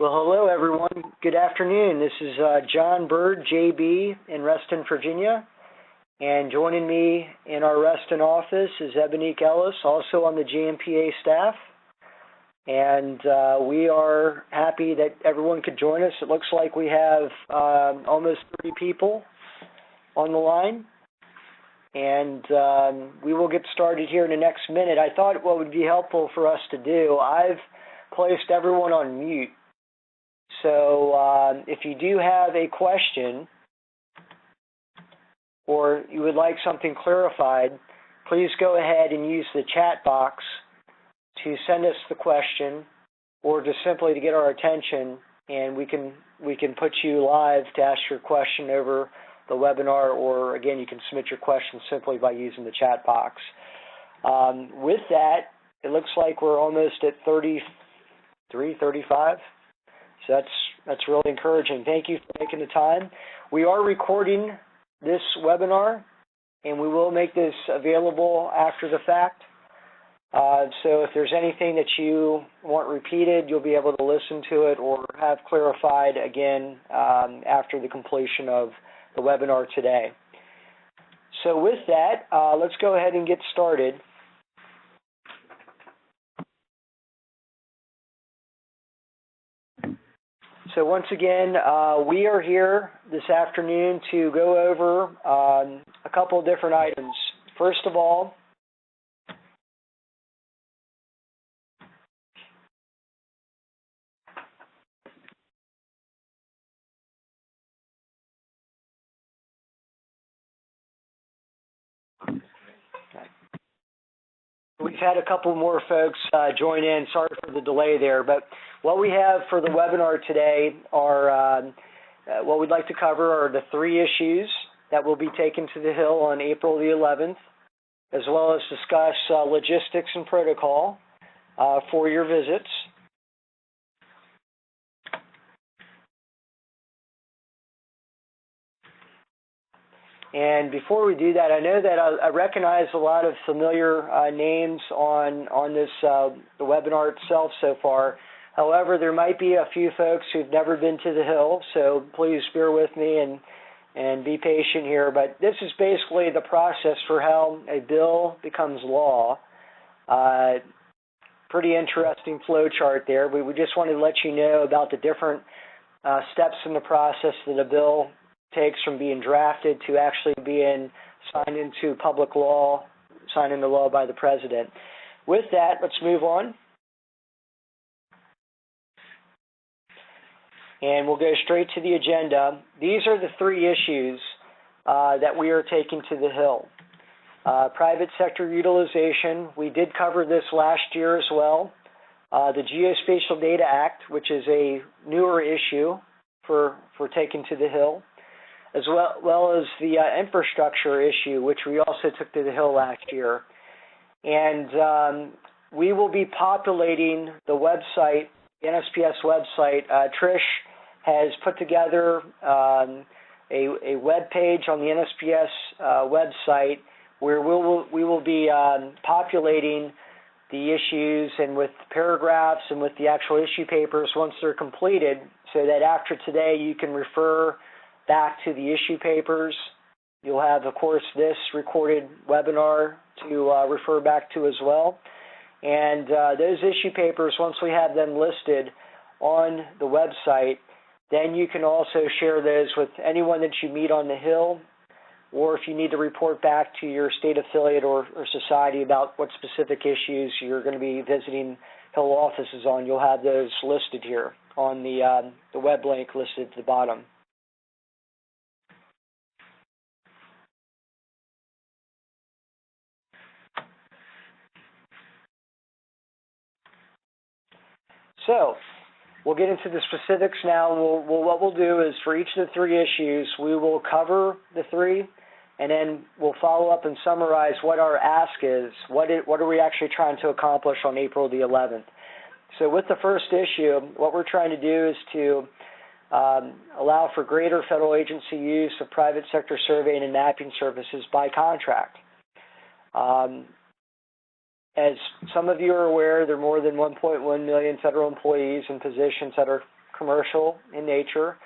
Well, hello everyone. Good afternoon. This is John Byrd, JB, in Reston, Virginia. And joining me in our Reston office is Ebonique Ellis, also on the JMPA staff. And we are happy that everyone could join us. It looks like we have almost 30 people on the line. And we will get started here in the next minute. I thought what would be helpful for us to do, I've placed everyone on mute. So if you do have a question or you would like something clarified, please go ahead and use the chat box to send us the question or just simply to get our attention, and we can put you live to ask your question over the webinar, or again, you can submit your question simply by using the chat box. With that, it looks like we're almost at 33, 35. So that's really encouraging. Thank you for making the time. We are recording this webinar, and we will make this available after the fact. So if there's anything that you want repeated, you'll be able to listen to it or have clarified again after the completion of the webinar today. So with that, let's go ahead and get started. So once again, we are here this afternoon to go over a couple of different items. First of all, we've had a couple more folks join in. Sorry for the delay there, but what we have for the webinar today are what we'd like to cover are the 3 issues that will be taken to the Hill on April the 11th, as well as discuss logistics and protocol for your visits. And before we do that, I know that I recognize a lot of familiar names on this the webinar itself so far. However, there might be a few folks who've never been to the Hill, so please bear with me and be patient here. But this is basically the process for how a bill becomes law. Pretty interesting flow chart there. We just wanted to let you know about the different steps in the process that a bill takes from being drafted to actually being signed into public law, signed into law by the President. With that, let's move on. And we'll go straight to the agenda. These are the 3 issues that we are taking to the Hill. Private sector utilization, we did cover this last year as well. The Geospatial Data Act, which is a newer issue for taking to the Hill, as well as the infrastructure issue, which we also took to the Hill last year. And we will be populating the website, the NSPS website. Trish has put together a web page on the NSPS website where we will be populating the issues and with paragraphs and with the actual issue papers once they're completed, so that after today you can refer back to the issue papers. You'll have, of course, this recorded webinar to refer back to as well. And those issue papers, once we have them listed on the website, then you can also share those with anyone that you meet on the Hill, or if you need to report back to your state affiliate or society about what specific issues you're going to be visiting Hill offices on, you'll have those listed here on the web link listed at the bottom. So we'll get into the specifics now. What we'll do is for each of the 3 issues, we will cover the 3, and then we'll follow up and summarize what our ask is. What are we actually trying to accomplish on April the 11th? So with the first issue, what we're trying to do is to allow for greater federal agency use of private sector surveying and mapping services by contract. As some of you are aware, there are more than 1.1 million federal employees in positions that are commercial in nature,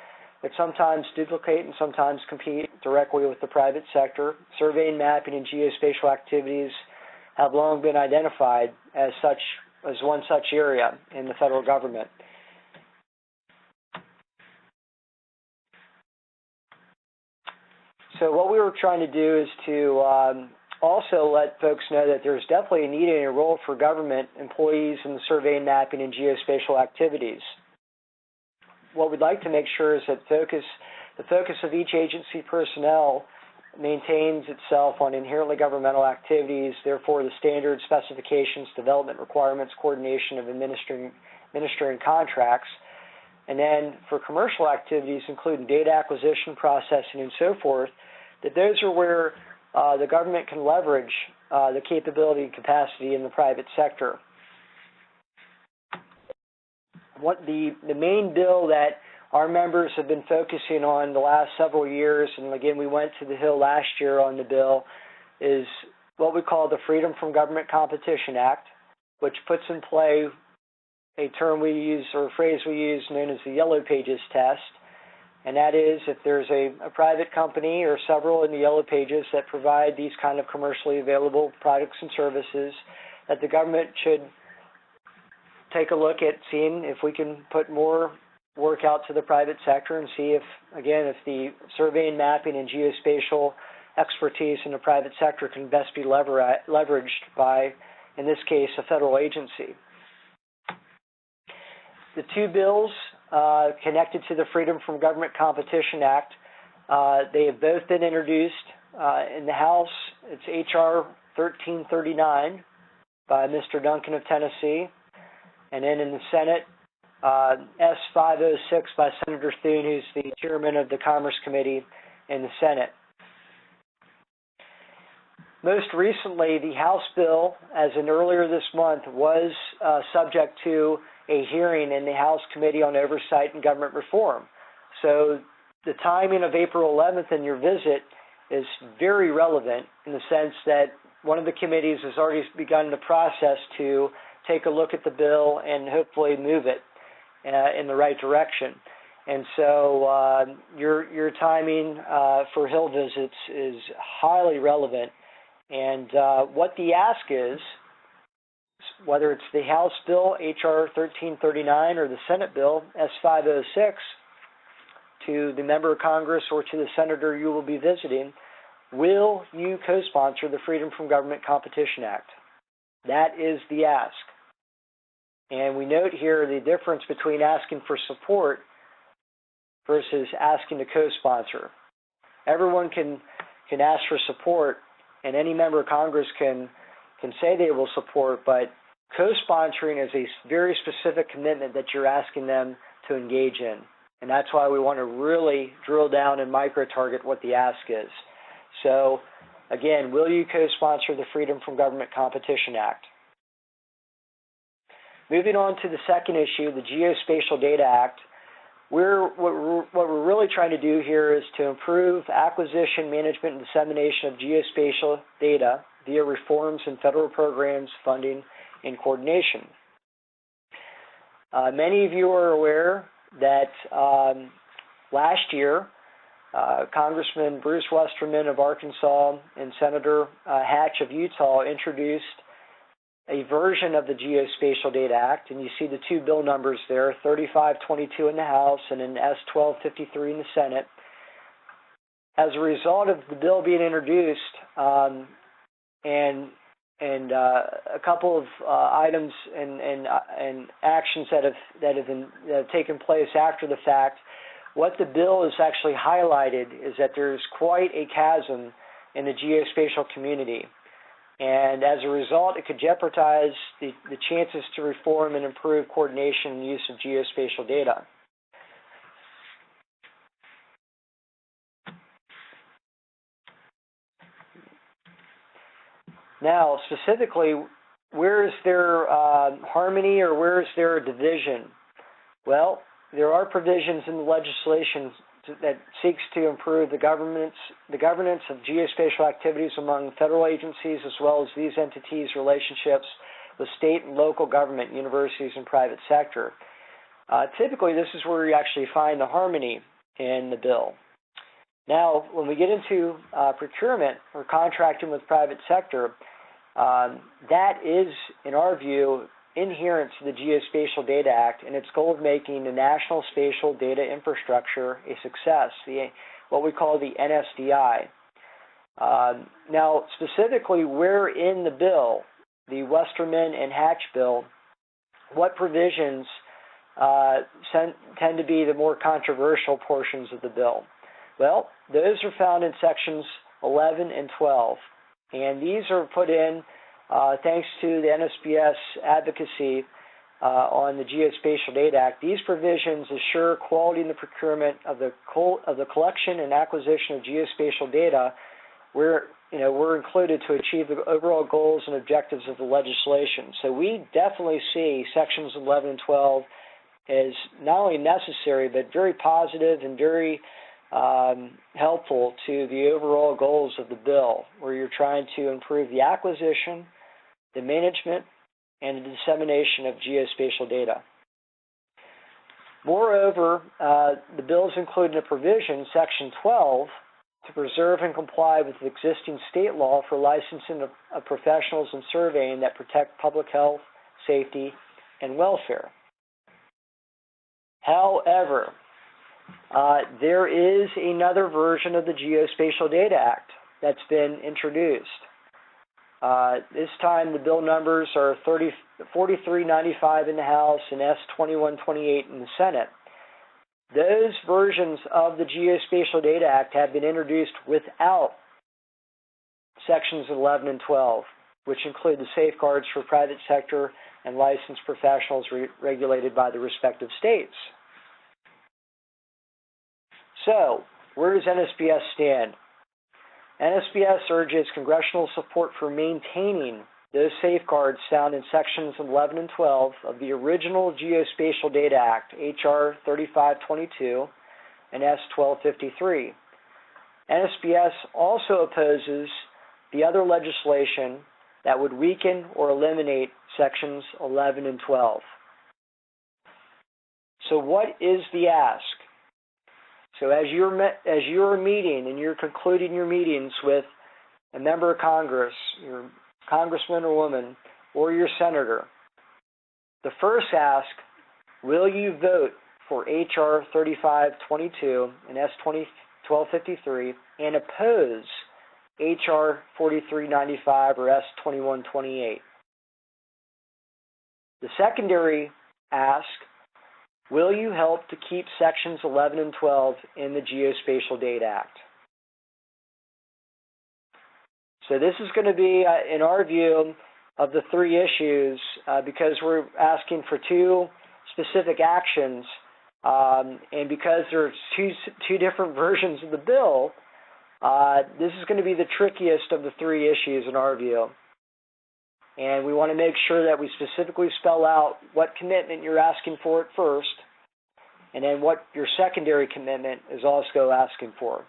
that sometimes duplicate and sometimes compete directly with the private sector. Surveying, mapping, and geospatial activities have long been identified as one such area in the federal government. So what we were trying to do is to also let folks know that there's definitely a need and a role for government employees in the surveying, mapping, and geospatial activities. What we'd like to make sure is that the focus of each agency personnel maintains itself on inherently governmental activities, therefore the standards, specifications, development requirements, coordination of administering contracts. And then for commercial activities, including data acquisition, processing, and so forth, that those are where the government can leverage the capability and capacity in the private sector. What the main bill that our members have been focusing on the last several years, and again we went to the Hill last year on the bill, is what we call the Freedom from Government Competition Act, which puts in play a term we use or a phrase we use known as the Yellow Pages test. And that is, if there's a private company or several in the Yellow Pages that provide these kind of commercially available products and services, that the government should take a look at seeing if we can put more work out to the private sector and see if, again, if the surveying, mapping, and geospatial expertise in the private sector can best be leveraged by, in this case, a federal agency. The two bills connected to the Freedom from Government Competition Act, they have both been introduced in the House. It's H.R. 1339 by Mr. Duncan of Tennessee, and then in the Senate, S. 506 by Senator Thune, who's the chairman of the Commerce Committee in the Senate. Most recently, the House bill, as in earlier this month, was subject to a hearing in the House Committee on Oversight and Government Reform. So the timing of April 11th and your visit is very relevant in the sense that one of the committees has already begun the process to take a look at the bill and hopefully move it in the right direction. And so your timing for Hill visits is highly relevant. And what the ask is, whether it's the House bill, H.R. 1339, or the Senate bill, S. 506, to the member of Congress or to the senator you will be visiting, will you co-sponsor the Freedom from Government Competition Act? That is the ask. And we note here the difference between asking for support versus asking to co-sponsor. Everyone can ask for support, and any member of Congress can say they will support, but co-sponsoring is a very specific commitment that you're asking them to engage in. And that's why we want to really drill down and micro-target what the ask is. So, again, will you co-sponsor the Freedom from Government Competition Act? Moving on to the second issue, the Geospatial Data Act, what we're really trying to do here is to improve acquisition, management, and dissemination of geospatial data via reforms in federal programs, funding, and coordination. Many of you are aware that last year, Congressman Bruce Westerman of Arkansas and Senator Hatch of Utah introduced a version of the Geospatial Data Act, and you see the two bill numbers there, 3522 in the House and an S 1253 in the Senate. As a result of the bill being introduced, and a couple of items and actions that have taken place after the fact, what the bill is actually highlighted is that there's quite a chasm in the geospatial community. And as a result, it could jeopardize the chances to reform and improve coordination and use of geospatial data. Now, specifically, where is there harmony or where is there a division? Well, there are provisions in the legislation that seeks to improve the governance of geospatial activities among federal agencies as well as these entities' relationships with state and local government, universities, and private sector. Typically, this is where you actually find the harmony in the bill. Now, when we get into procurement or contracting with private sector, that is, in our view, inherent to the Geospatial Data Act and its goal of making the National Spatial Data Infrastructure a success, what we call the NSDI. Now, specifically, where in the bill, the Westerman and Hatch bill, what provisions tend to be the more controversial portions of the bill? Well, those are found in sections 11 and 12, and these are put in thanks to the NSPS advocacy on the Geospatial Data Act. These provisions assure quality in the procurement of the collection and acquisition of geospatial data, where we're included to achieve the overall goals and objectives of the legislation. So we definitely see sections 11 and 12 as not only necessary but very positive and very helpful to the overall goals of the bill, where you're trying to improve the acquisition, the management, and the dissemination of geospatial data. Moreover, the bill is including a provision, Section 12, to preserve and comply with existing state law for licensing of professionals in surveying that protect public health, safety, and welfare. However, there is another version of the Geospatial Data Act that's been introduced. This time the bill numbers are 4395 in the House and S2128 in the Senate. Those versions of the Geospatial Data Act have been introduced without sections 11 and 12, which include the safeguards for private sector and licensed professionals regulated by the respective states. So, where does NSPS stand? NSPS urges congressional support for maintaining those safeguards found in sections 11 and 12 of the original Geospatial Data Act, H.R. 3522 and S. 1253. NSPS also opposes the other legislation that would weaken or eliminate sections 11 and 12. So what is the ask? So as you're meeting and you're concluding your meetings with a member of Congress, your congressman or woman, or your senator, the first ask, will you vote for H.R. 3522 and S. 1253 and oppose H.R. 4395 or S. 2128? The secondary ask, will you help to keep sections 11 and 12 in the Geospatial Data Act? So this is going to be, in our view, of the three issues, because we're asking for two specific actions, and because there are two different versions of the bill, this is going to be the trickiest of the three issues in our view. And we want to make sure that we specifically spell out what commitment you're asking for at first, and then what your secondary commitment is also asking for.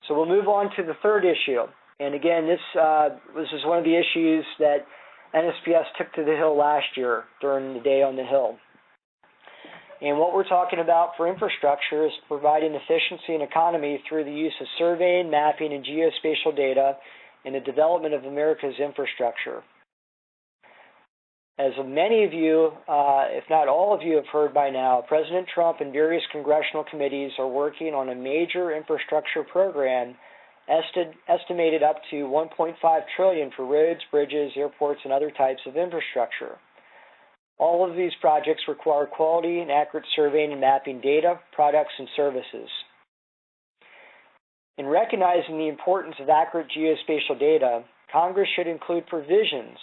So we'll move on to the third issue. And again, this is one of the issues that NSPS took to the Hill last year during the Day on the Hill. And what we're talking about for infrastructure is providing efficiency and economy through the use of surveying, mapping, and geospatial data in the development of America's infrastructure. As many of you, if not all of you, have heard by now, President Trump and various congressional committees are working on a major infrastructure program estimated up to $1.5 trillion for roads, bridges, airports, and other types of infrastructure. All of these projects require quality and accurate surveying and mapping data, products, and services. In recognizing the importance of accurate geospatial data, Congress should include provisions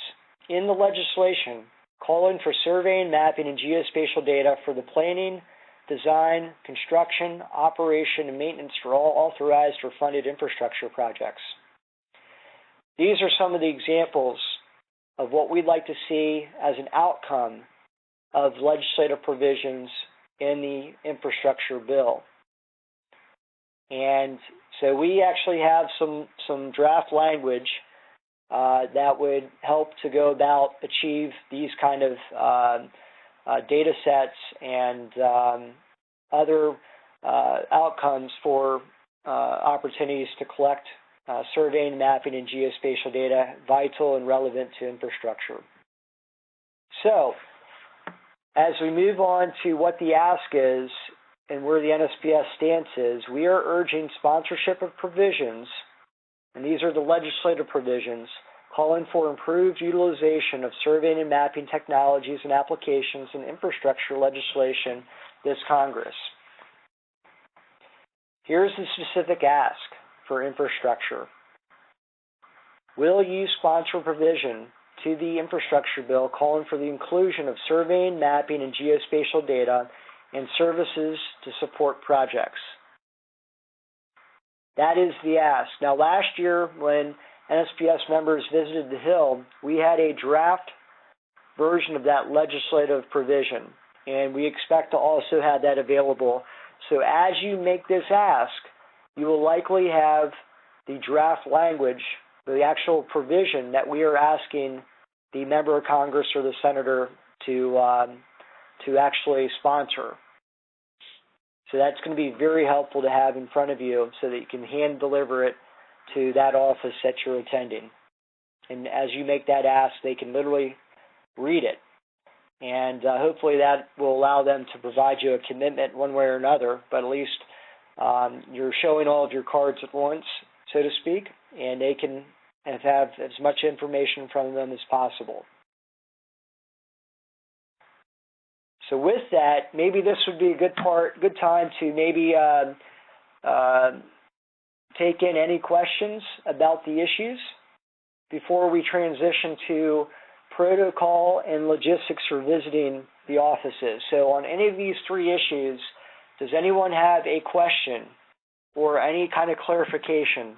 in the legislation calling for surveying, mapping, and geospatial data for the planning, design, construction, operation, and maintenance for all authorized or funded infrastructure projects. These are some of the examples of what we'd like to see as an outcome of legislative provisions in the infrastructure bill. And so we actually have some draft language that would help to go about achieve these kind of data sets and other outcomes for opportunities to collect surveying, mapping, and geospatial data vital and relevant to infrastructure. So, as we move on to what the ask is and where the NSPS stance is, we are urging sponsorship of provisions, and these are the legislative provisions, calling for improved utilization of surveying and mapping technologies and applications in infrastructure legislation this Congress. Here's the specific ask for infrastructure. Will you sponsor a provision to the infrastructure bill calling for the inclusion of surveying, mapping, and geospatial data and services to support projects? That is the ask. Now, last year when NSPS members visited the Hill, we had a draft version of that legislative provision, and we expect to also have that available. So as you make this ask, you will likely have the draft language, the actual provision that we are asking the member of Congress or the senator to actually sponsor. So that's going to be very helpful to have in front of you so that you can hand deliver it to that office that you're attending. And as you make that ask, they can literally read it. And hopefully that will allow them to provide you a commitment one way or another, but at least you're showing all of your cards at once, so to speak, and they can have as much information from them as possible. So with that, maybe this would be a good time to maybe take in any questions about the issues before we transition to protocol and logistics for visiting the offices. So on any of these three issues, does anyone have a question or any kind of clarification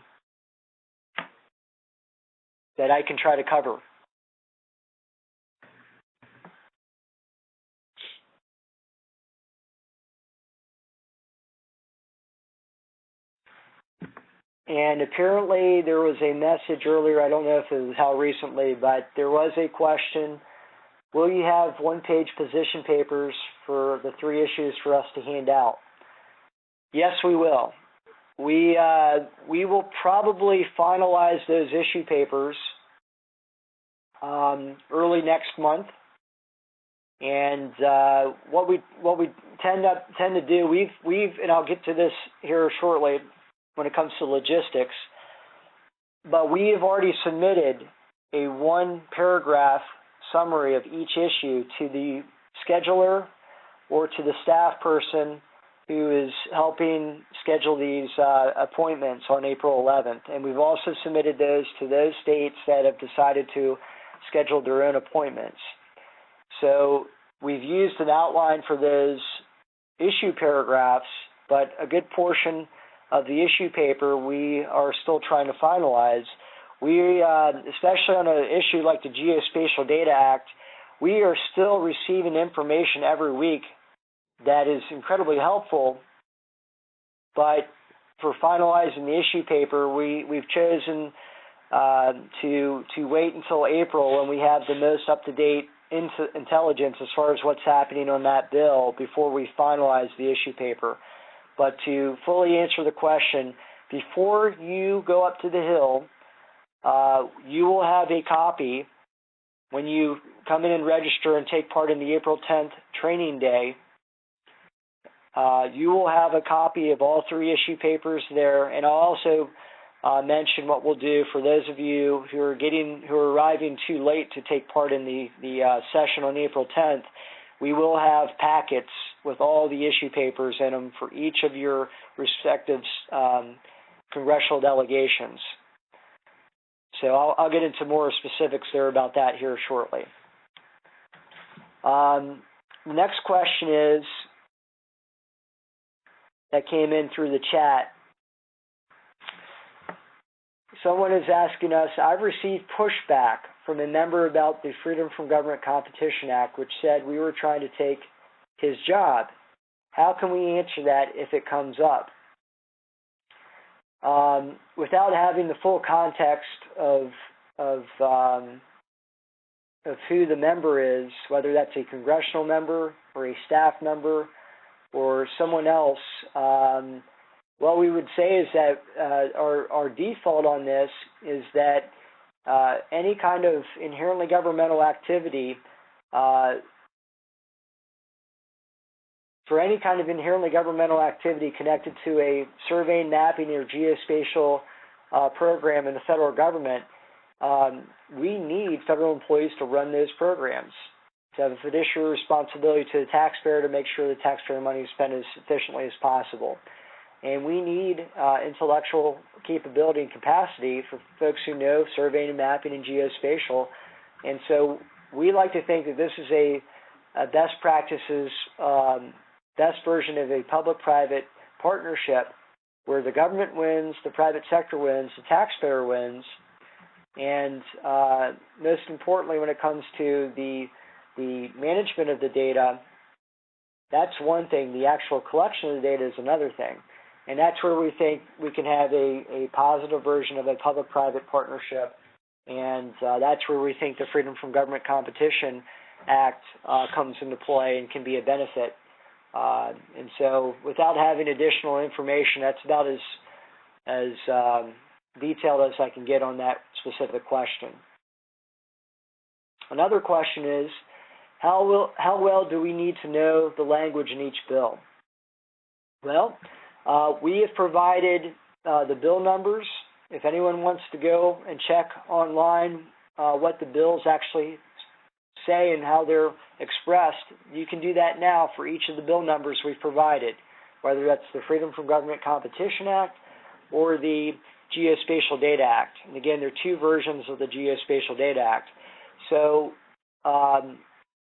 that I can try to cover? And apparently there was a message earlier, I don't know if it was how recently, but there was a question, will you have one-page position papers for the three issues for us to hand out? Yes, we will. We will probably finalize those issue papers early next month. And what we tend to do, we've and I'll get to this here shortly when it comes to logistics, but we have already submitted a one-paragraph summary of each issue to the scheduler or to the staff person who is helping schedule these appointments on April 11th. And we've also submitted those to those states that have decided to schedule their own appointments. So we've used an outline for those issue paragraphs, but a good portion of the issue paper we are still trying to finalize. We, especially on an issue like the Geospatial Data Act, we are still receiving information every week that is incredibly helpful, but for finalizing the issue paper, we've chosen to wait until April when we have the most up-to-date intelligence as far as what's happening on that bill before we finalize the issue paper. But to fully answer the question, before you go up to the Hill, you will have a copy when you come in and register and take part in the April 10th training day. You will have a copy of all three issue papers there, and I'll also mention what we'll do for those of you who are arriving too late to take part in the session on April 10th. We will have packets with all the issue papers in them for each of your respective congressional delegations. So I'll get into more specifics there about that here shortly. The next question is, that came in through the chat. Someone is asking us, I've received pushback from a member about the Freedom from Government Competition Act, which said we were trying to take his job. How can we answer that if it comes up? Without having the full context of who the member is, whether that's a congressional member or a staff member or someone else, what we would say is that our default on this is that any kind of inherently governmental activity, for any kind of inherently governmental activity connected to a surveying, mapping, or geospatial program in the federal government, we need federal employees to run those programs, to have a fiduciary responsibility to the taxpayer to make sure the taxpayer money is spent as efficiently as possible. And we need intellectual capability and capacity for folks who know surveying and mapping and geospatial. And so we like to think that this is a best practices, best version of a public-private partnership where the government wins, the private sector wins, the taxpayer wins, and most importantly, when it comes to the management of the data, that's one thing. The actual collection of the data is another thing. And that's where we think we can have a positive version of a public-private partnership, and that's where we think the Freedom from Government Competition Act comes into play and can be a benefit. And so without having additional information, that's about as detailed as I can get on that specific question. Another question is, how well do we need to know the language in each bill? Well, we have provided the bill numbers. If anyone wants to go and check online what the bills actually say and how they're expressed, you can do that now for each of the bill numbers we've provided, whether that's the Freedom from Government Competition Act or the Geospatial Data Act. And again, there are two versions of the Geospatial Data Act. So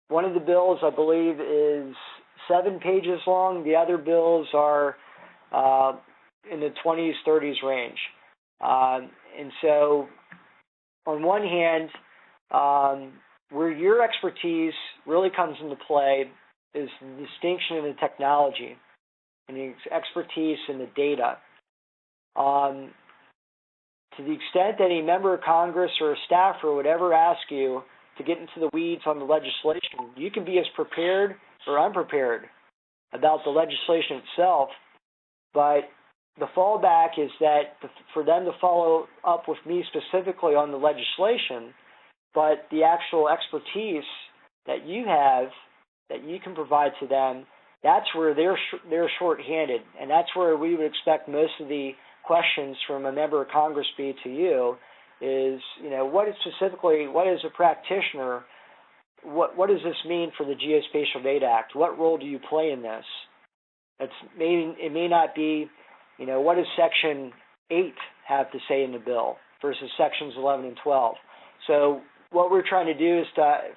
one of the bills, I believe, is 7 pages long. The other bills are in the 20s, 30s range. And so on one hand, where your expertise really comes into play is the distinction in the technology and the expertise in the data. To the extent that a member of Congress or a staffer would ever ask you to get into the weeds on the legislation, you can be as prepared or unprepared about the legislation itself, but the fallback is that for them to follow up with me specifically on the legislation, but the actual expertise that you have, that you can provide to them, that's where they're shorthanded, and that's where we would expect most of the questions from a member of Congress be to you is, what is a practitioner, what does this mean for the Geospatial Data Act? What role do you play in this? It may not be, what does Section 8 have to say in the bill versus Sections 11 and 12? So what we're trying to do is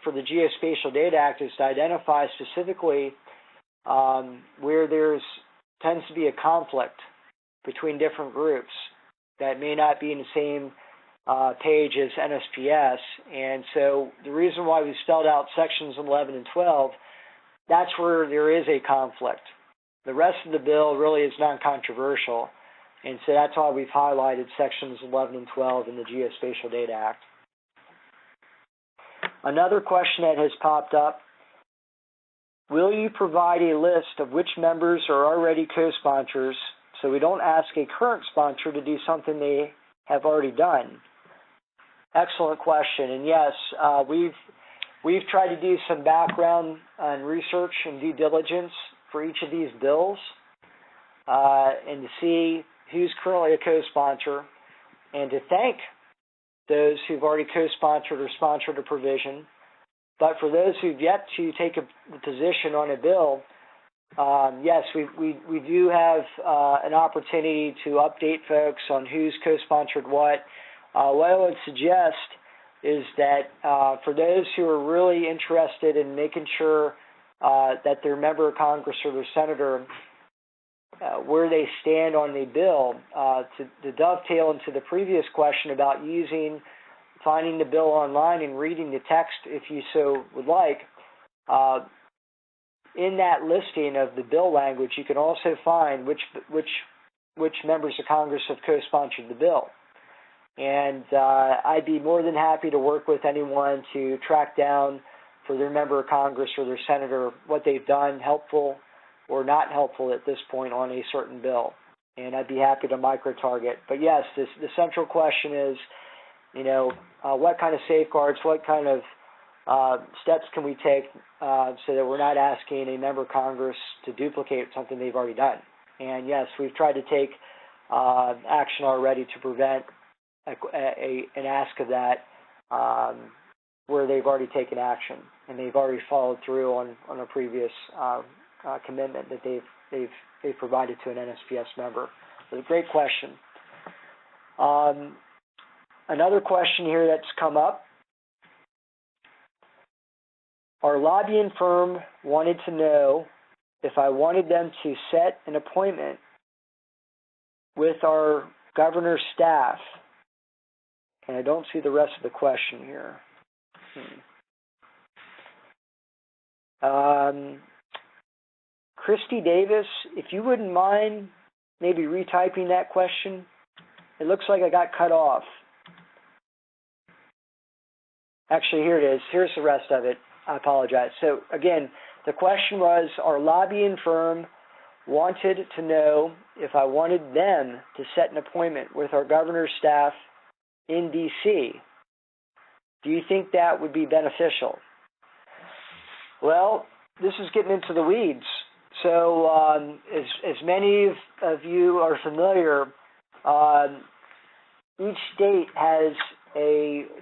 for the Geospatial Data Act is to identify specifically where tends to be a conflict between different groups that may not be in the same page as NSPS. And so the reason why we spelled out Sections 11 and 12, that's where there is a conflict. The rest of the bill really is non-controversial, and so that's why we've highlighted Sections 11 and 12 in the Geospatial Data Act. Another question that has popped up, will you provide a list of which members are already co-sponsors so we don't ask a current sponsor to do something they have already done? Excellent question, and yes, we've tried to do some background and research and due diligence for each of these bills and to see who's currently a co-sponsor and to thank those who've already co-sponsored or sponsored a provision. But for those who've yet to take a position on a bill, yes, we do have an opportunity to update folks on who's co-sponsored what. What I would suggest is that for those who are really interested in making sure that their member of Congress or their senator, where they stand on the bill, to dovetail into the previous question about finding the bill online and reading the text if you so would like, in that listing of the bill language, you can also find which members of Congress have co-sponsored the bill. And I'd be more than happy to work with anyone to track down for their member of Congress or their senator what they've done, helpful or not helpful at this point on a certain bill. And I'd be happy to micro-target. But yes, the central question is, what kind of safeguards, what kind of steps can we take so that we're not asking a member of Congress to duplicate something they've already done? And yes, we've tried to take action already to prevent an ask of that where they've already taken action and they've already followed through on a previous commitment that they've provided to an NSPS member. It's a great question. Another question here that's come up. Our lobbying firm wanted to know if I wanted them to set an appointment with our governor's staff. And I don't see the rest of the question here. Christy Davis, if you wouldn't mind maybe retyping that question. It looks like I got cut off. Actually, here it is. Here's the rest of it. I apologize. So again, the question was, our lobbying firm wanted to know if I wanted them to set an appointment with our governor's staff in D.C. Do you think that would be beneficial? Well, this is getting into the weeds. So as many of you are familiar, each state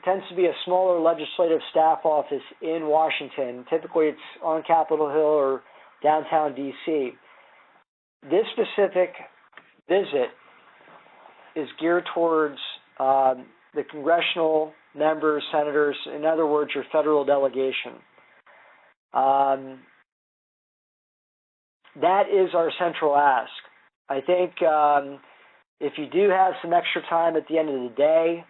tends to be a smaller legislative staff office in Washington. Typically it's on Capitol Hill or downtown D.C. This specific visit is geared towards the congressional members, senators, in other words, your federal delegation. That is our central ask. I think if you do have some extra time at the end of the day,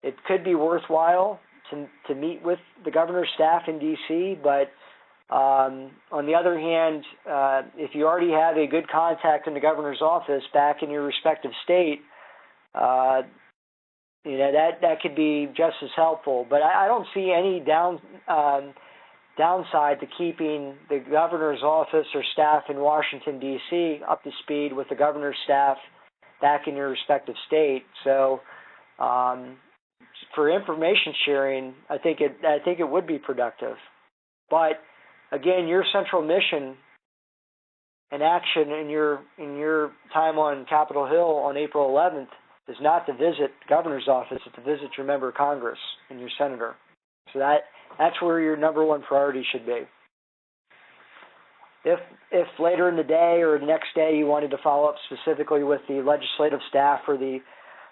it could be worthwhile to meet with the governor's staff in D.C., but on the other hand, if you already have a good contact in the governor's office back in your respective state, that could be just as helpful. But I don't see any downside to keeping the governor's office or staff in Washington, D.C. up to speed with the governor's staff back in your respective state. So for information sharing, I think it would be productive. But again, your central mission and action in your time on Capitol Hill on April 11th is not to visit the governor's office, it's to visit your member of Congress and your senator. So that's where your number one priority should be. If later in the day or the next day you wanted to follow up specifically with the legislative staff or the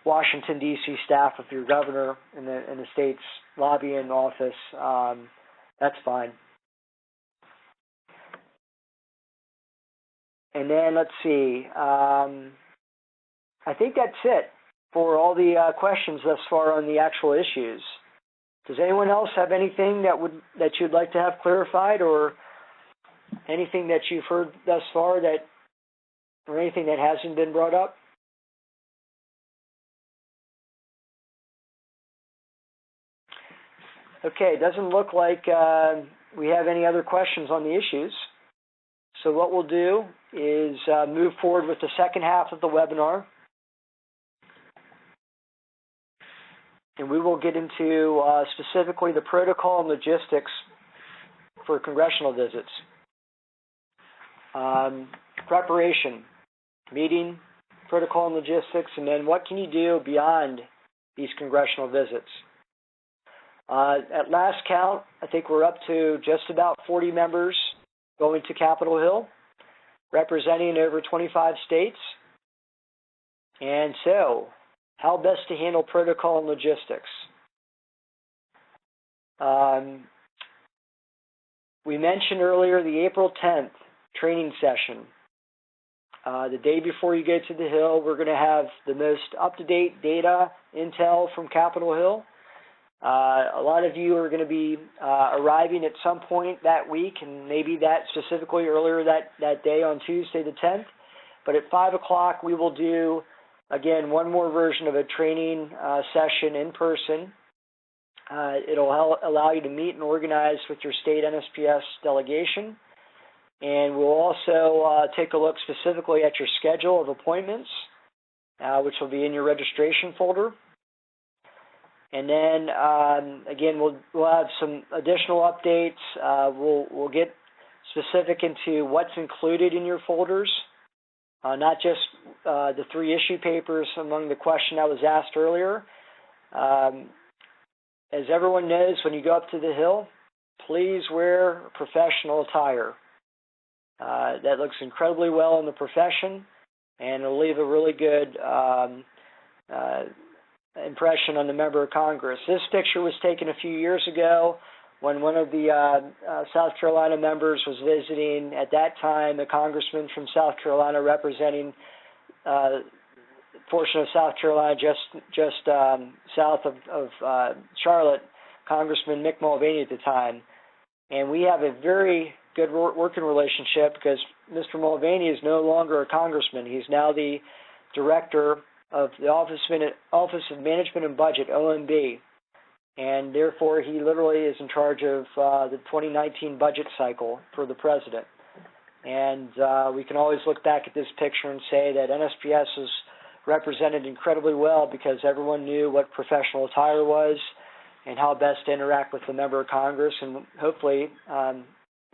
Washington, D.C. staff of your governor in the state's lobbying office, that's fine. And then let's see. I think that's it for all the questions thus far on the actual issues. Does anyone else have anything that you'd like to have clarified, or anything that you've heard thus far or anything that hasn't been brought up? Okay, it doesn't look like we have any other questions on the issues. So what we'll do is move forward with the second half of the webinar. And we will get into specifically the protocol and logistics for congressional visits. Preparation, meeting, protocol and logistics, and then what can you do beyond these congressional visits. At last count, I think we're up to just about 40 members going to Capitol Hill, representing over 25 states. And so, how best to handle protocol and logistics? We mentioned earlier the April 10th training session. The day before you get to the Hill, we're going to have the most up-to-date data, intel from Capitol Hill. A lot of you are going to be arriving at some point that week, and maybe that specifically earlier that day on Tuesday the 10th. But at 5 o'clock, we will do again, one more version of a training session in person. It'll allow you to meet and organize with your state NSPS delegation. And we'll also take a look specifically at your schedule of appointments, which will be in your registration folder. And then, again, we'll have some additional updates. We'll get specific into what's included in your folders, not just the 3 issue papers among the question that was asked earlier. As everyone knows, when you go up to the Hill, please wear professional attire. That looks incredibly well in the profession, and it'll leave a really good impression on the member of Congress. This picture was taken a few years ago when one of the South Carolina members was visiting, at that time, a congressman from South Carolina representing portion of South Carolina just south of Charlotte, Congressman Mick Mulvaney at the time. And we have a very good working relationship because Mr. Mulvaney is no longer a congressman. He's now the director of the Office of Management and Budget, OMB. And therefore, he literally is in charge of the 2019 budget cycle for the president. And we can always look back at this picture and say that NSPS is represented incredibly well because everyone knew what professional attire was and how best to interact with the member of Congress, and hopefully,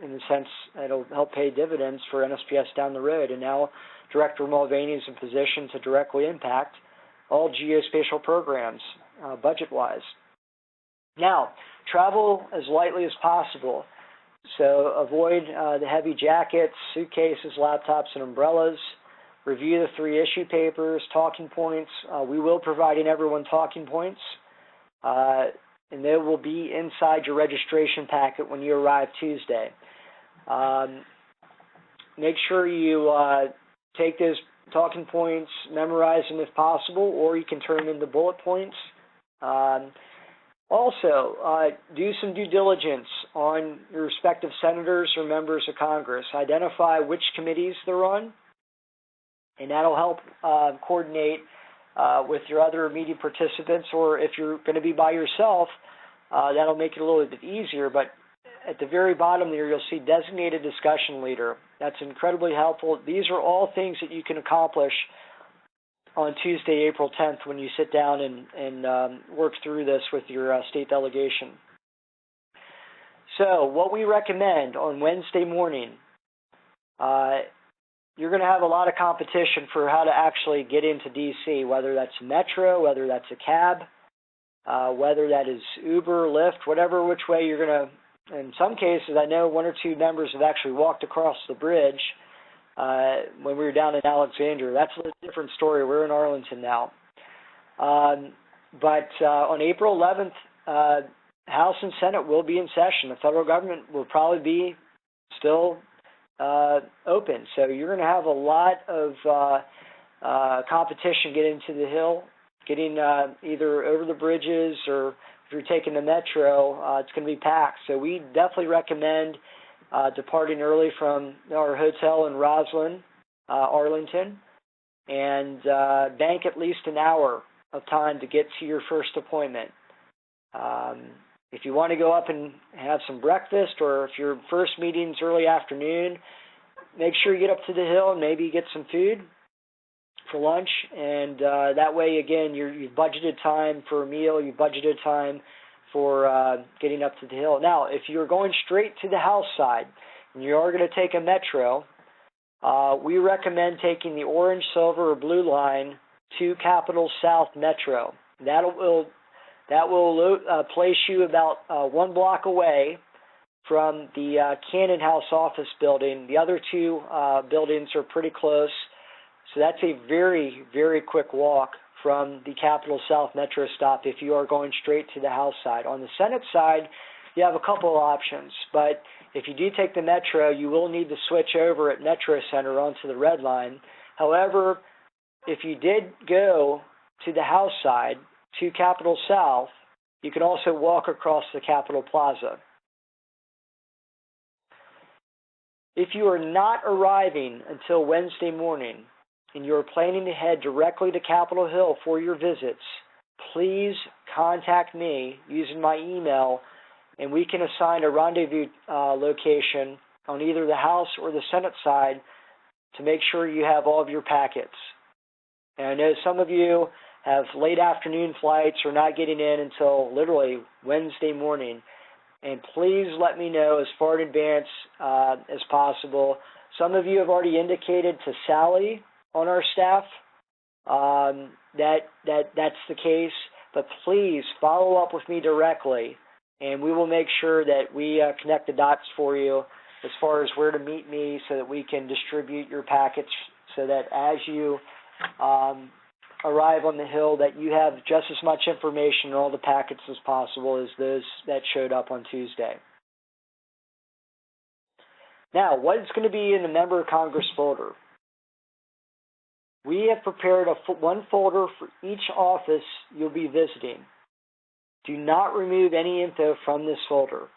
in the sense, it'll help pay dividends for NSPS down the road. And now Director Mulvaney is in position to directly impact all geospatial programs, budget-wise. Now, travel as lightly as possible. So avoid the heavy jackets, suitcases, laptops, and umbrellas. Review the 3 issue papers, talking points. We will provide everyone talking points, and they will be inside your registration packet when you arrive Tuesday. Make sure you take those talking points, memorize them if possible, or you can turn them into bullet points. Also, do some due diligence on your respective senators or members of Congress. Identify which committees they're on, and that'll help coordinate with your other meeting participants, or if you're going to be by yourself, that'll make it a little bit easier. But at the very bottom there, you'll see designated discussion leader. That's incredibly helpful. These are all things that you can accomplish on Tuesday, April 10th, when you sit down and work through this with your state delegation. So what we recommend on Wednesday morning, you're going to have a lot of competition for how to actually get into D.C., whether that's Metro, whether that's a cab, whether that is Uber, Lyft, whatever which way you're going to. In some cases, I know 1 or 2 members have actually walked across the bridge when we were down in Alexandria. That's a different story. We're in Arlington now. But on April 11th, House and Senate will be in session. The federal government will probably be still open. So you're going to have a lot of competition getting to the Hill, getting either over the bridges, or if you're taking the Metro, it's going to be packed. So we definitely recommend departing early from our hotel in Roslyn, Arlington, and bank at least an hour of time to get to your first appointment. If you want to go up and have some breakfast, or if your first meeting's early afternoon, make sure you get up to the Hill and maybe get some food for lunch. And that way, again, you've budgeted time for a meal, you've budgeted time for getting up to the Hill. Now, if you're going straight to the House side and you are going to take a Metro, we recommend taking the orange, silver, or blue line to Capitol South Metro. That will place you about 1 block away from the Cannon House office building. The other 2 buildings are pretty close, so that's a very, very quick walk from the Capitol South Metro stop if you are going straight to the House side. On the Senate side, you have a couple of options, but if you do take the Metro, you will need to switch over at Metro Center onto the red line. However, if you did go to the House side, to Capitol South, you can also walk across the Capitol Plaza. If you are not arriving until Wednesday morning, and you are planning to head directly to Capitol Hill for your visits, please contact me using my email, and we can assign a rendezvous location on either the House or the Senate side to make sure you have all of your packets. And I know some of you have late afternoon flights or not getting in until literally Wednesday morning. And please let me know as far in advance as possible. Some of you have already indicated to Sally on our staff that's the case, but please follow up with me directly, and we will make sure that we connect the dots for you as far as where to meet me so that we can distribute your packets so that as you arrive on the Hill that you have just as much information in all the packets as possible as those that showed up on Tuesday. Now, what is going to be in the Member of Congress folder? We have prepared one folder for each office you'll be visiting. Do not remove any info from this folder.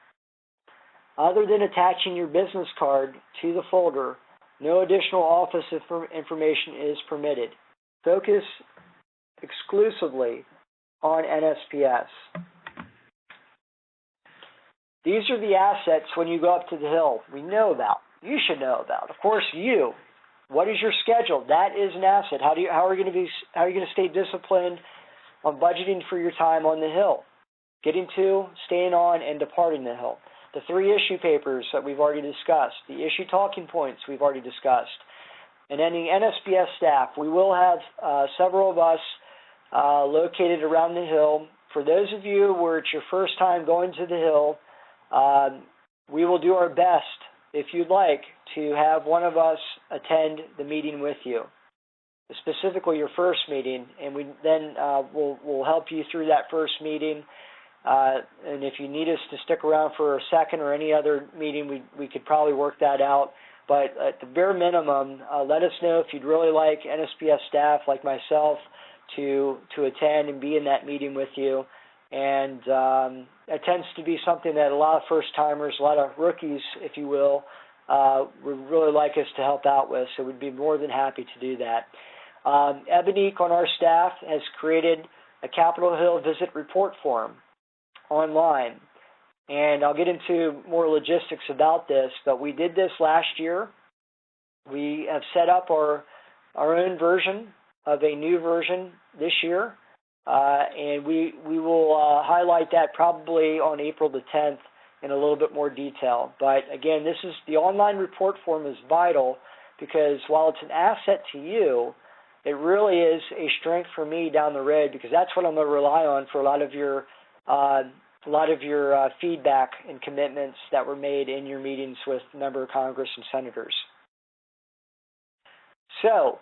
Other than attaching your business card to the folder, no additional office information is permitted. Focus exclusively on NSPS. These are the assets when you go up to the Hill we know about. You should know about. Of course, you. What is your schedule? That is an asset. How are you going to stay disciplined on budgeting for your time on the Hill? Getting to, staying on, and departing the Hill. The 3 issue papers that we've already discussed. The issue talking points we've already discussed. And then the NSPS staff. We will have several of us located around the Hill. For those of you where it's your first time going to the Hill, we will do our best, if you'd like, to have one of us attend the meeting with you, specifically your first meeting, and we then we'll help you through that first meeting. And if you need us to stick around for a second or any other meeting, we could probably work that out. But at the bare minimum, let us know if you'd really like NSPS staff like myself to attend and be in that meeting with you. And it tends to be something that a lot of first-timers, a lot of rookies, if you will, would really like us to help out with. So we'd be more than happy to do that. Ebonique on our staff has created a Capitol Hill visit report form online. And I'll get into more logistics about this, but we did this last year. We have set up our own version of a new version this year. And we will highlight that probably on April the 10th in a little bit more detail. But again, the online report form is vital because while it's an asset to you, it really is a strength for me down the road because that's what I'm going to rely on for a lot of your feedback and commitments that were made in your meetings with Member of Congress and senators. So,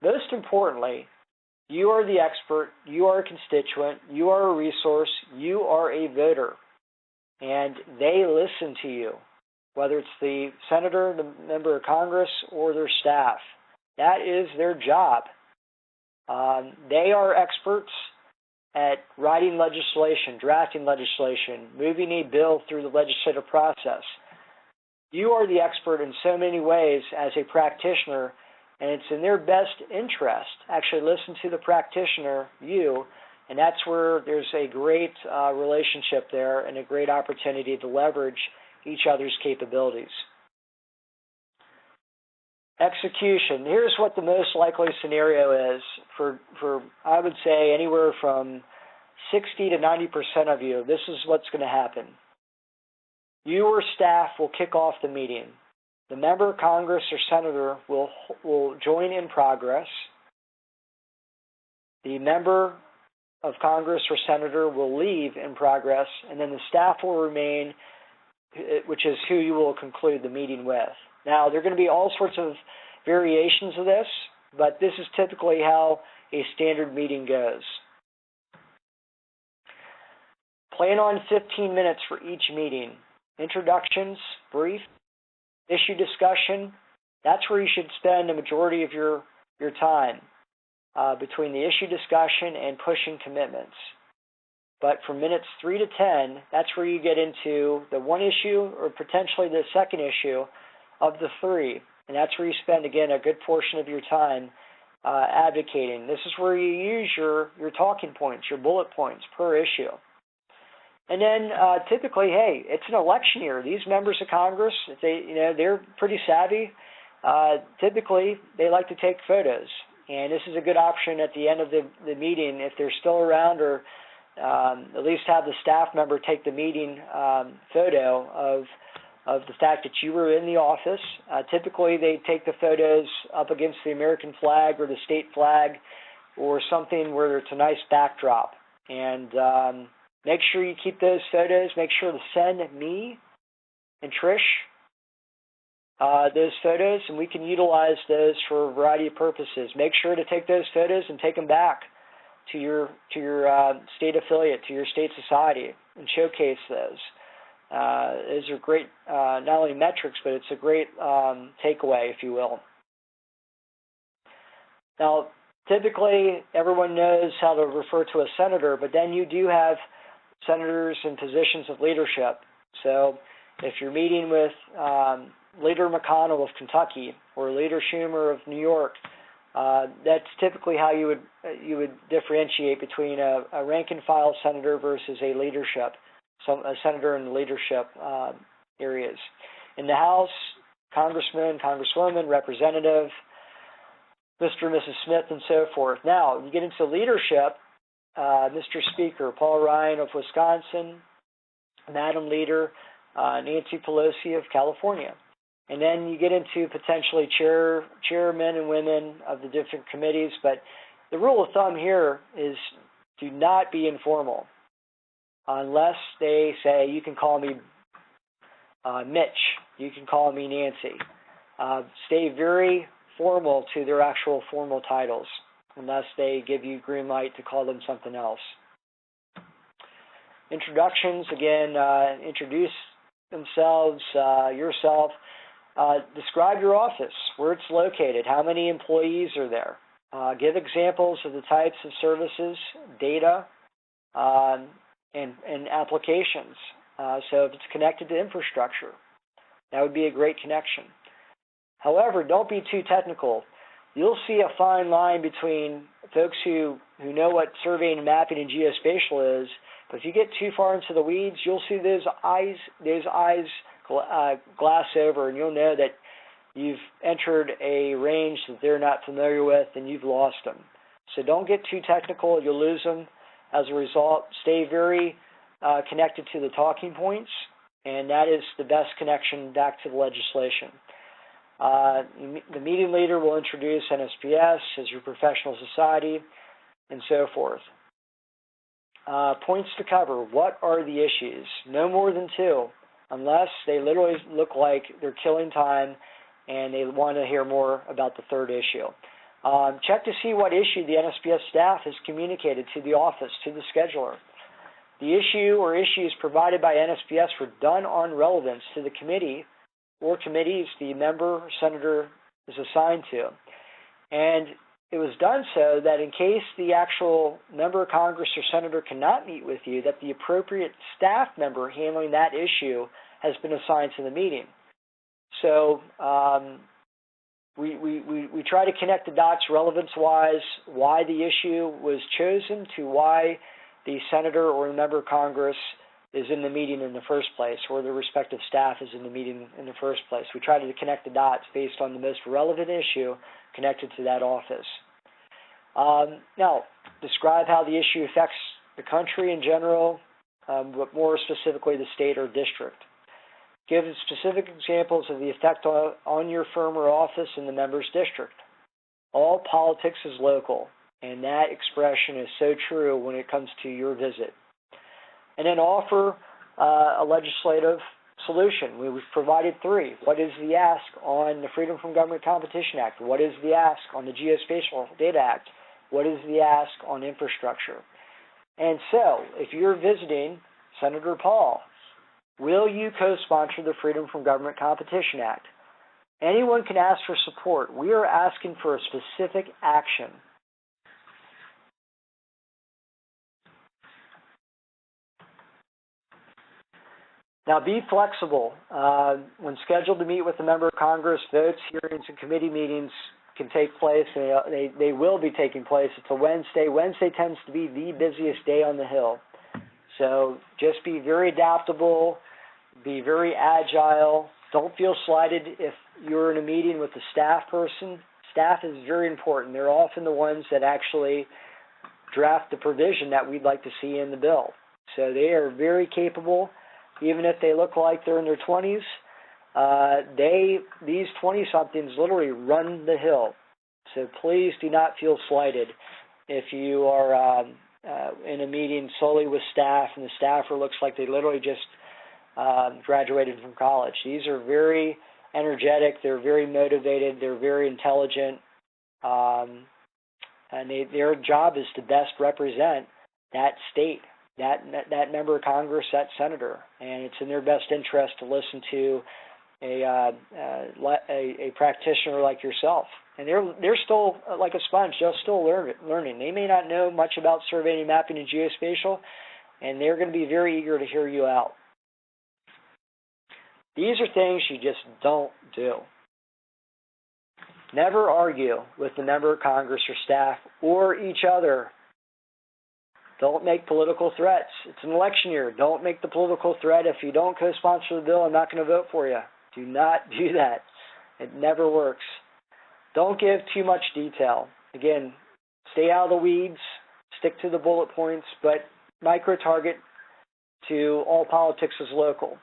most importantly, you are the expert, you are a constituent, you are a resource, you are a voter, and they listen to you, whether it's the senator, the Member of Congress, or their staff. That is their job. They are experts at writing legislation, drafting legislation, moving a bill through the legislative process. You are the expert in so many ways as a practitioner, and it's in their best interest. Actually, listen to the practitioner, you, and that's where there's a great relationship there and a great opportunity to leverage each other's capabilities. Execution. Here's what the most likely scenario is for I would say anywhere from 60 to 90% of you. This is what's going to happen. You or staff will kick off the meeting. The Member of Congress or senator will join in progress. The Member of Congress or senator will leave in progress, and then the staff will remain, which is who you will conclude the meeting with. Now, there are going to be all sorts of variations of this, but this is typically how a standard meeting goes. Plan on 15 minutes for each meeting. Introductions, brief, issue discussion. That's where you should spend the majority of your time between the issue discussion and pushing commitments. But from minutes 3 to 10, that's where you get into the one issue or potentially the second issue of the 3. And that's where you spend, again, a good portion of your time advocating. This is where you use your talking points, your bullet points per issue. And then typically, hey, it's an election year. These members of Congress, they're pretty savvy. Typically, they like to take photos, and this is a good option at the end of the meeting if they're still around, or at least have the staff member take the meeting photo of the fact that you were in the office. Typically, they take the photos up against the American flag or the state flag or something where it's a nice backdrop. And make sure you keep those photos. Make sure to send me and Trish those photos, and we can utilize those for a variety of purposes. Make sure to take those photos and take them back to your state affiliate, to your state society, and showcase those. Those are great, not only metrics, but it's a great takeaway, if you will. Now, typically, everyone knows how to refer to a senator, but then you do have senators in positions of leadership. So if you're meeting with Leader McConnell of Kentucky or Leader Schumer of New York, that's typically how you would differentiate between a rank-and-file senator versus a senator in the leadership areas. In the House, Congressman, Congresswoman, Representative, Mr. and Mrs. Smith, and so forth. Now, you get into leadership, Mr. Speaker, Paul Ryan of Wisconsin, Madam Leader, Nancy Pelosi of California. And then you get into potentially chairmen and women of the different committees. But the rule of thumb here is do not be informal unless they say, you can call me Mitch, you can call me Nancy. Stay very formal to their actual formal titles unless they give you green light to call them something else. Introductions, again, introduce themselves, yourself. Describe your office, where it's located, how many employees are there. Give examples of the types of services, data, and applications. So if it's connected to infrastructure, that would be a great connection. However, don't be too technical. You'll see a fine line between folks who know what surveying and mapping and geospatial is, but if you get too far into the weeds, you'll see those eyes glass over, and you'll know that you've entered a range that they're not familiar with, and you've lost them. So don't get too technical. You'll lose them as a result. Stay very connected to the talking points, and that is the best connection back to the legislation. The meeting leader will introduce NSPS as your professional society, and so forth. Points to cover. What are the issues? No more than 2, unless they literally look like they're killing time and they want to hear more about the third issue. Check to see what issue the NSPS staff has communicated to the office, to the scheduler. The issue or issues provided by NSPS were done on relevance to the committee or committees the member or senator is assigned to. And it was done so that in case the actual member of Congress or senator cannot meet with you, that the appropriate staff member handling that issue has been assigned to the meeting. So we try to connect the dots relevance-wise, why the issue was chosen to why the senator or a member of Congress is in the meeting in the first place, or the respective staff is in the meeting in the first place. We try to connect the dots based on the most relevant issue connected to that office. Now, describe how the issue affects the country in general, but more specifically the state or district. Give specific examples of the effect on your firm or office in the member's district. All politics is local, and that expression is so true when it comes to your visit. And then offer a legislative solution. We've provided 3. What is the ask on the Freedom from Government Competition Act? What is the ask on the Geospatial Data Act? What is the ask on infrastructure? And so, if you're visiting Senator Paul, will you co-sponsor the Freedom from Government Competition Act? Anyone can ask for support. We are asking for a specific action. Now, be flexible. When scheduled to meet with a member of Congress, votes, hearings, and committee meetings can take place, and they will be taking place. It's a Wednesday. Wednesday tends to be the busiest day on the Hill. So just be very adaptable, be very agile. Don't feel slighted if you're in a meeting with a staff person. Staff is very important. They're often the ones that actually draft the provision that we'd like to see in the bill. So they are very capable, even if they look like they're in their 20s. These 20-somethings literally run the Hill. So please do not feel slighted if you are in a meeting solely with staff and the staffer looks like they literally just graduated from college. These are very energetic, they're very motivated, they're very intelligent, and their job is to best represent that state, that member of Congress, that senator, and it's in their best interest to listen to a practitioner like yourself. And they're still like a sponge. They're still learning. They may not know much about surveying, mapping, and geospatial, and they're going to be very eager to hear you out. These are things you just don't do. Never argue with the member of Congress or staff or each other. Don't make political threats. It's an election year. Don't make the political threat. If you don't co-sponsor the bill, I'm not going to vote for you. Do not do that. It never works. Don't give too much detail. Again, stay out of the weeds, stick to the bullet points, but micro-target to all politics is local.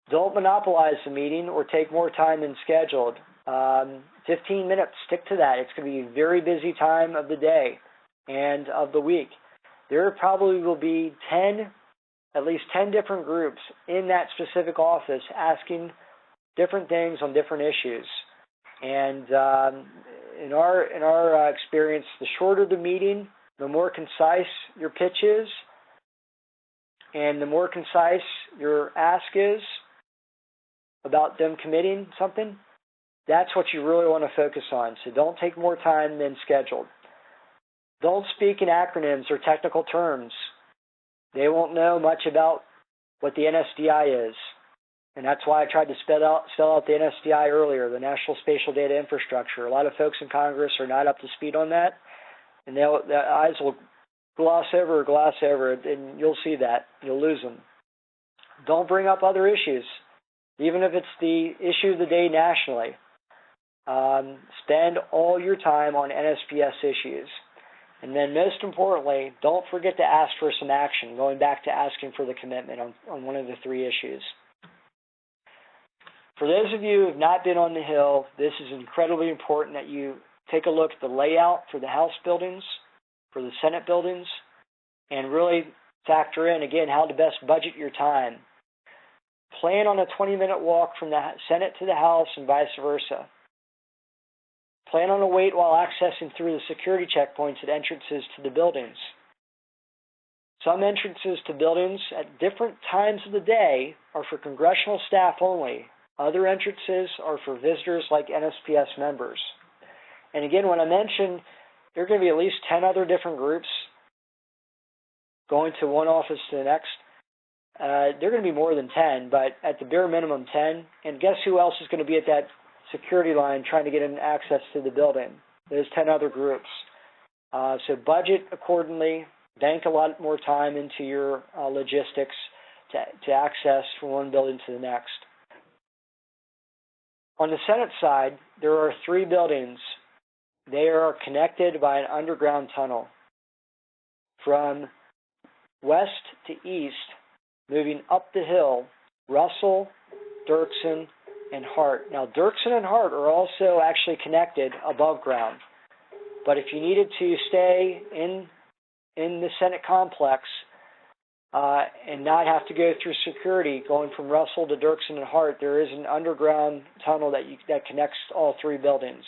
Don't monopolize the meeting or take more time than scheduled. 15 minutes, stick to that. It's going to be a very busy time of the day and of the week. There probably will be at least 10 different groups in that specific office asking different things on different issues. And in our experience, the shorter the meeting, the more concise your pitch is, and the more concise your ask is about them committing something, that's what you really want to focus on. So don't take more time than scheduled. Don't speak in acronyms or technical terms. They won't know much about what the NSDI is. And that's why I tried to spell out the NSDI earlier, the National Spatial Data Infrastructure. A lot of folks in Congress are not up to speed on that, and their eyes will gloss over it, and you'll see that. You'll lose them. Don't bring up other issues, even if it's the issue of the day nationally. Spend all your time on NSPS issues. And then most importantly, don't forget to ask for some action, going back to asking for the commitment on one of the three issues. For those of you who have not been on the Hill, this is incredibly important that you take a look at the layout for the House buildings, for the Senate buildings, and really factor in, again, how to best budget your time. Plan on a 20-minute walk from the Senate to the House and vice versa. Plan on a wait while accessing through the security checkpoints at entrances to the buildings. Some entrances to buildings at different times of the day are for congressional staff only. Other entrances are for visitors like NSPS members. And again, when I mentioned there are going to be at least 10 other different groups going to one office to the next, there are going to be more than 10, but at the bare minimum 10. And guess who else is going to be at that security line trying to get in access to the building? There's 10 other groups. So budget accordingly. Bank a lot more time into your logistics to access from one building to the next. On the Senate side, there are 3 buildings. They are connected by an underground tunnel. From west to east, moving up the hill, Russell, Dirksen, and Hart. Now, Dirksen and Hart are also actually connected above ground. But if you needed to stay in the Senate complex and not have to go through security going from Russell to Dirksen and Hart, there is an underground tunnel that connects all 3 buildings.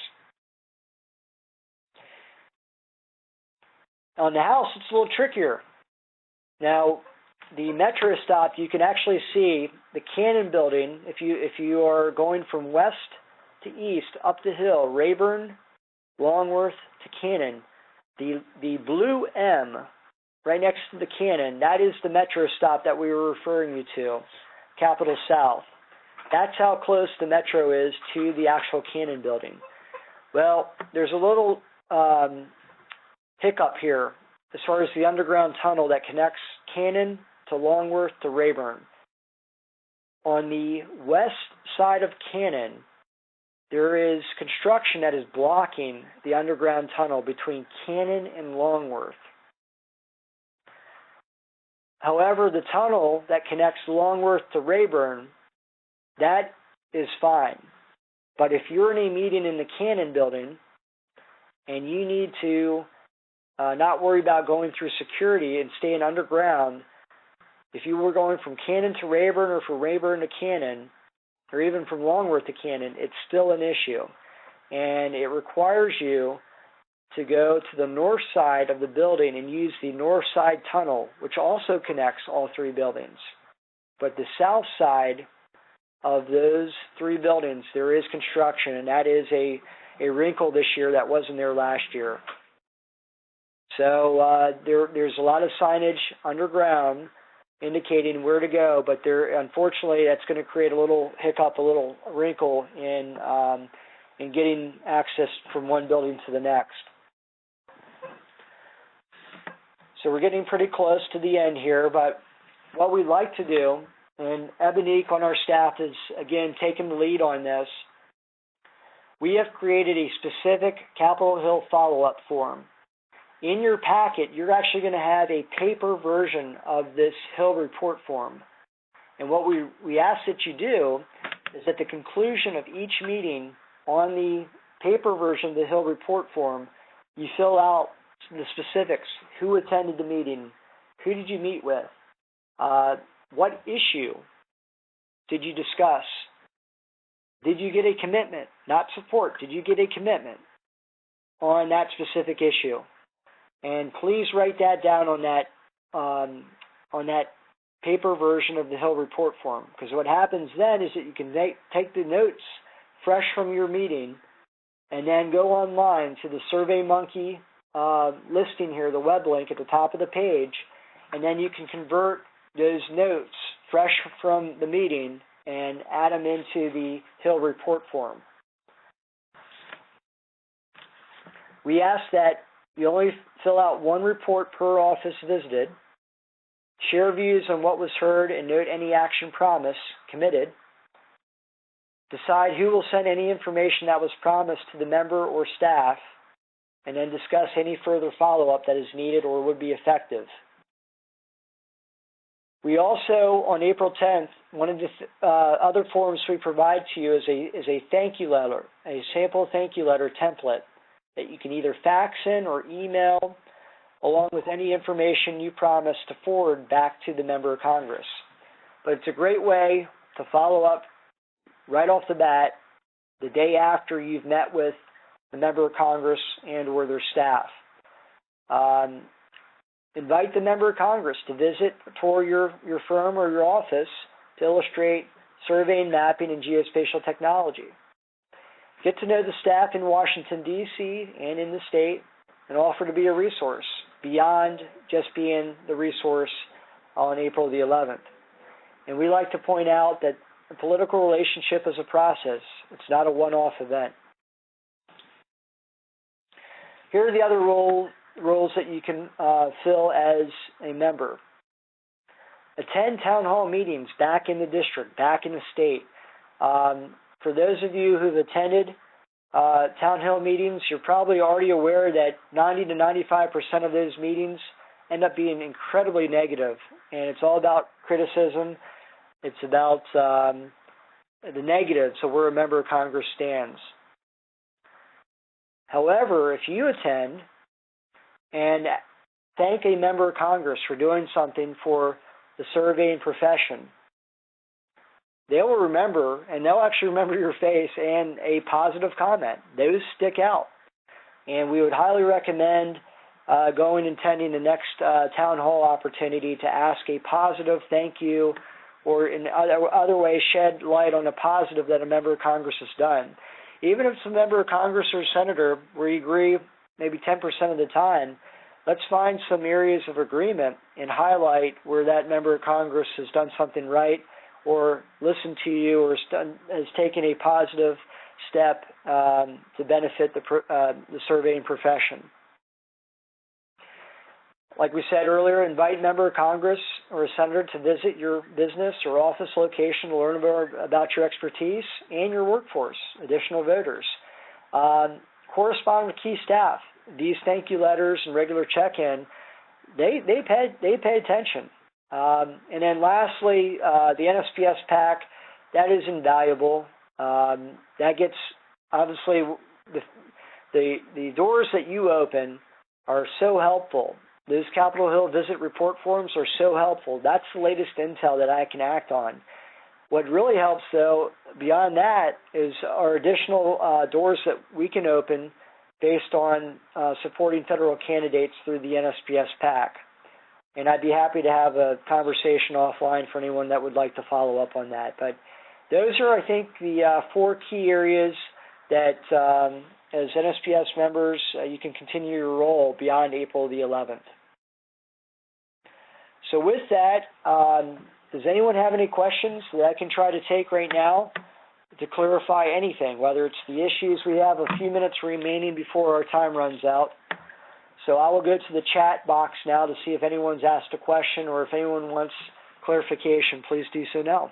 On the House, it's a little trickier. Now, the Metro stop, you can actually see the Cannon building if you are going from west to east up the hill, Rayburn, Longworth to Cannon. The blue M right next to the Cannon, that is the Metro stop that we were referring you to, Capitol South. That's how close the Metro is to the actual Cannon building. Well, there's a little hiccup here as far as the underground tunnel that connects Cannon to Longworth to Rayburn. On the west side of Cannon, there is construction that is blocking the underground tunnel between Cannon and Longworth. However, the tunnel that connects Longworth to Rayburn, that is fine. But if you're in a meeting in the Cannon building and you need to not worry about going through security and staying underground, if you were going from Cannon to Rayburn or from Rayburn to Cannon, or even from Longworth to Cannon, it's still an issue. And it requires you to go to the north side of the building and use the north side tunnel, which also connects all three buildings. But the south side of those three buildings, there is construction, and that is a wrinkle this year that wasn't there last year. So there's a lot of signage underground indicating where to go, but unfortunately that's going to create a little hiccup, a little wrinkle in getting access from one building to the next. So we're getting pretty close to the end here, but what we'd like to do, and Ebonique on our staff is, again, taking the lead on this, we have created a specific Capitol Hill follow-up form. In your packet, you're actually going to have a paper version of this Hill report form. And what we ask that you do is at the conclusion of each meeting on the paper version of the Hill report form, you fill out the specifics. Who attended the meeting? Who did you meet with? What issue did you discuss? Did you get a commitment? Not support. Did you get a commitment on that specific issue? And please write that down on that paper version of the Hill report form, because what happens then is that you can take the notes fresh from your meeting and then go online to the SurveyMonkey listing here, the web link at the top of the page, and then you can convert those notes fresh from the meeting and add them into the Hill report form. We ask that you only fill out one report per office visited, share views on what was heard, and note any action promised, committed. Decide who will send any information that was promised to the member or staff, and then discuss any further follow-up that is needed or would be effective. We also, on April 10th, one of the other forms we provide to you is a thank you letter, a sample thank you letter template that you can either fax in or email, along with any information you promise to forward back to the member of Congress. But it's a great way to follow up right off the bat the day after you've met with the member of Congress and or their staff. Invite the member of Congress to visit for your firm or your office to illustrate surveying, mapping, and geospatial technology. Get to know the staff in Washington, D.C. and in the state, and offer to be a resource beyond just being the resource on April the 11th. And we like to point out that the political relationship is a process. It's not a one-off event. Here are the other roles that you can fill as a member. Attend town hall meetings back in the district, back in the state. For those of you who've attended town hall meetings, you're probably already aware that 90 to 95% of those meetings end up being incredibly negative, and it's all about criticism. It's about the negatives of where a member of Congress stands. However, if you attend and thank a member of Congress for doing something for the surveying profession, they will remember, and they'll actually remember your face and a positive comment. Those stick out. And we would highly recommend going and attending the next town hall opportunity to ask a positive thank you, or in other ways shed light on the positive that a member of Congress has done. Even if it's a member of Congress or senator where you agree maybe 10% of the time, let's find some areas of agreement and highlight where that member of Congress has done something right, or listened to you, or has taken a positive step to benefit the surveying profession. Like we said earlier, invite a member of Congress or a senator to visit your business or office location to learn more about your expertise and your workforce, additional voters. Correspond with key staff. These thank you letters and regular check-in, they pay attention. And then lastly, the NSPS PAC, that is invaluable. That gets, obviously, the doors that you open are so helpful. Those Capitol Hill visit report forms are so helpful. That's the latest intel that I can act on. What really helps, though, beyond that, is our additional doors that we can open based on supporting federal candidates through the NSPS PAC. And I'd be happy to have a conversation offline for anyone that would like to follow up on that. But those are, I think, the 4 key areas that, as NSPS members, you can continue your role beyond April the 11th. So with that, does anyone have any questions that I can try to take right now to clarify anything, whether it's the issues? We have a few minutes remaining before our time runs out. So I will go to the chat box now to see if anyone's asked a question, or if anyone wants clarification, please do so now.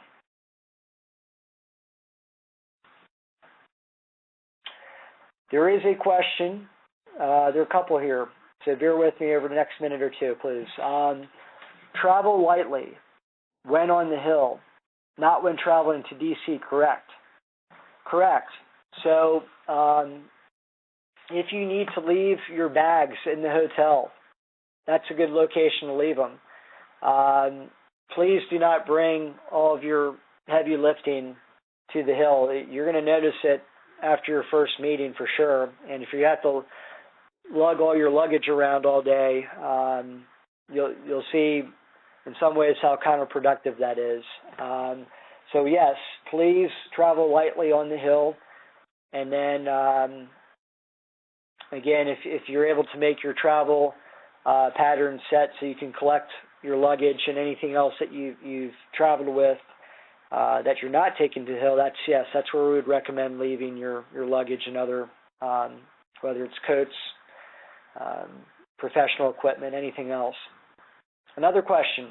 There is a question. There are a couple here, so bear with me over the next minute or two, please. Travel lightly when on the Hill, not when traveling to D.C., correct? Correct. So if you need to leave your bags in the hotel, that's a good location to leave them. Please do not bring all of your heavy lifting to the Hill. You're going to notice it after your first meeting for sure. And if you have to lug all your luggage around all day, you'll see in some ways how counterproductive that is. So yes, please travel lightly on the Hill. And then again, if you're able to make your travel pattern set so you can collect your luggage and anything else that you've traveled with that you're not taking to the Hill, that's where we would recommend leaving your luggage and other, whether it's coats, professional equipment, anything else. Another question.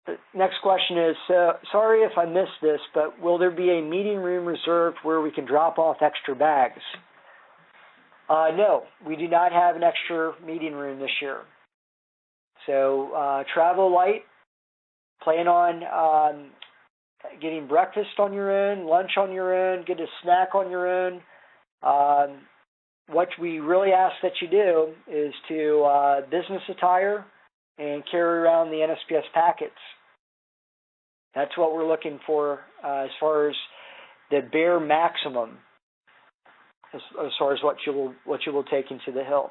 The next question is, sorry if I missed this, but will there be a meeting room reserved where we can drop off extra bags? No, we do not have an extra meeting room this year. So travel light, plan on getting breakfast on your own, lunch on your own, get a snack on your own. What we really ask that you do is to business attire and carry around the NSPS packets. That's what we're looking for as far as the bare maximum, as far as what you will take into the Hill.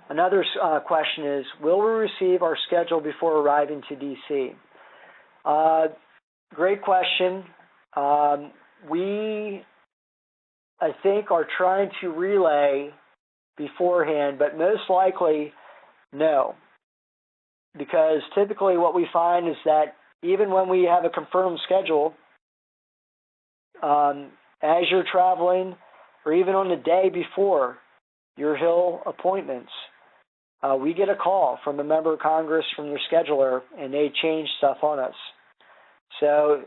Another question is, will we receive our schedule before arriving to D.C.? Great question. We, I think, are trying to relay beforehand, but most likely, no. Because typically what we find is that even when we have a confirmed schedule, as you're traveling, or even on the day before your Hill appointments, we get a call from a member of Congress from their scheduler, and they change stuff on us. So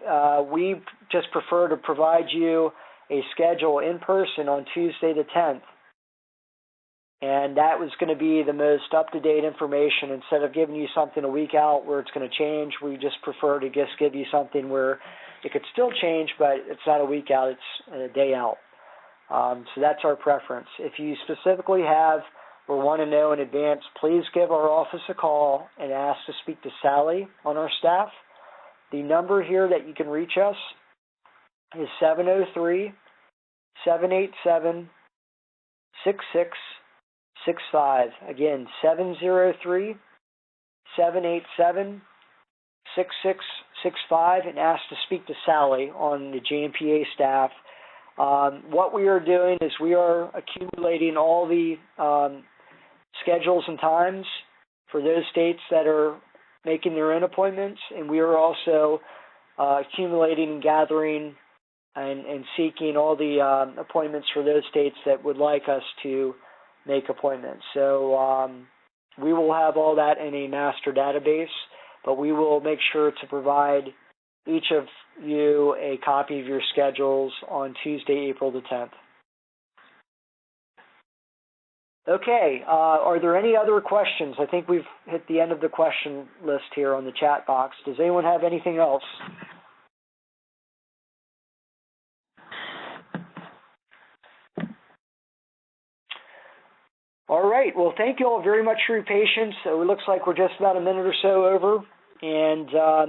we just prefer to provide you a schedule in person on Tuesday the 10th. And that was going to be the most up-to-date information. Instead of giving you something a week out where it's going to change, we just prefer to just give you something where it could still change, but it's not a week out, it's a day out. So that's our preference. If you specifically have or want to know in advance, please give our office a call and ask to speak to Sally on our staff. The number here that you can reach us is 703-787-6665. Again, 703-787-6665, and ask to speak to Sally on the JMPA staff. What we are doing is we are accumulating all the schedules and times for those states that are making their own appointments, and we are also accumulating and gathering and seeking all the appointments for those states that would like us to make appointments. So we will have all that in a master database, but we will make sure to provide each of you a copy of your schedules on Tuesday, April the 10th. Okay, are there any other questions? I think we've hit the end of the question list here on the chat box. Does anyone have anything else? All right, well, thank you all very much for your patience. It looks like we're just about a minute or so over. And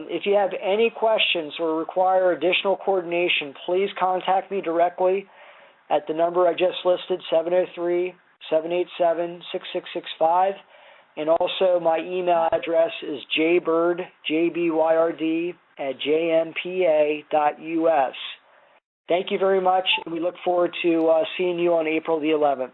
if you have any questions or require additional coordination, please contact me directly at the number I just listed, 703-787-6665. And also my email address is jbyrd, J-B-Y-R-D, @jmpa.us. Thank you very much, and we look forward to seeing you on April the 11th.